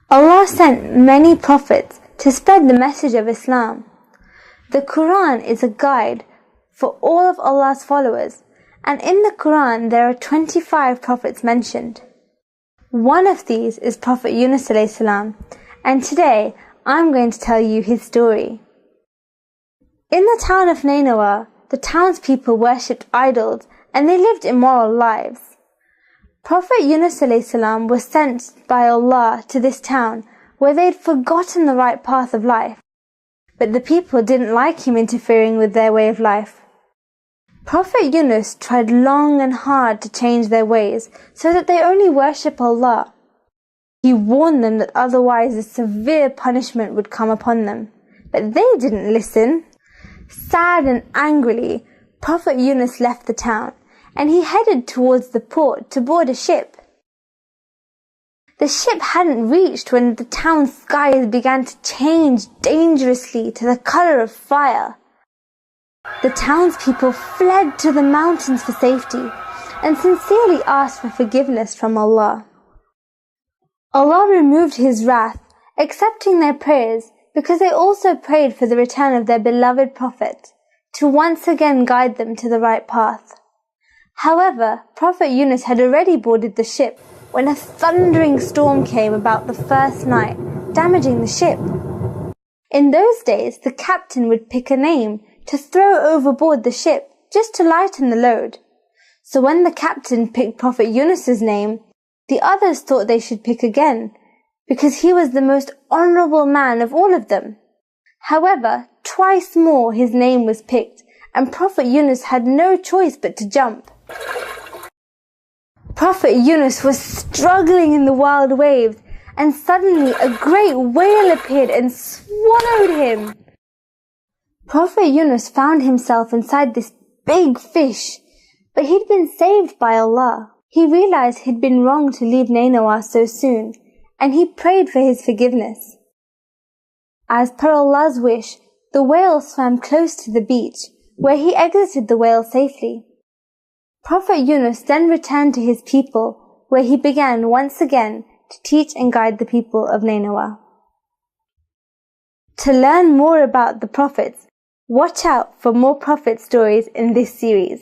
Allah sent many prophets to spread the message of Islam. The Quran is a guide for all of Allah's followers, and in the Quran there are 25 prophets mentioned. One of these is Prophet Yunus alayhi salam, and today I'm going to tell you his story. In the town of Nineveh, the townspeople worshipped idols and they lived immoral lives. Prophet Yunus alayhi salam was sent by Allah to this town where they'd forgotten the right path of life, but the people didn't like him interfering with their way of life. Prophet Yunus tried long and hard to change their ways so that they only worship Allah. He warned them that otherwise a severe punishment would come upon them, but they didn't listen. Sad and angrily, Prophet Yunus left the town and he headed towards the port to board a ship. The ship hadn't reached when the town's skies began to change dangerously to the color of fire. The townspeople fled to the mountains for safety and sincerely asked for forgiveness from Allah. Allah removed His wrath, accepting their prayers because they also prayed for the return of their beloved Prophet to once again guide them to the right path. However, Prophet Yunus had already boarded the ship when a thundering storm came about the first night, damaging the ship. In those days, the captain would pick a name to throw overboard the ship just to lighten the load. So when the captain picked Prophet Yunus's name, the others thought they should pick again, because he was the most honorable man of all of them. However, twice more his name was picked, and Prophet Yunus had no choice but to jump. Prophet Yunus was struggling in the wild waves, and suddenly a great whale appeared and swallowed him. Prophet Yunus found himself inside this big fish, but he'd been saved by Allah. He realized he'd been wrong to leave Nineveh so soon, and he prayed for his forgiveness. As per Allah's wish, the whale swam close to the beach, where he exited the whale safely. Prophet Yunus then returned to his people, where he began once again to teach and guide the people of Nineveh. To learn more about the prophets, watch out for more prophet stories in this series.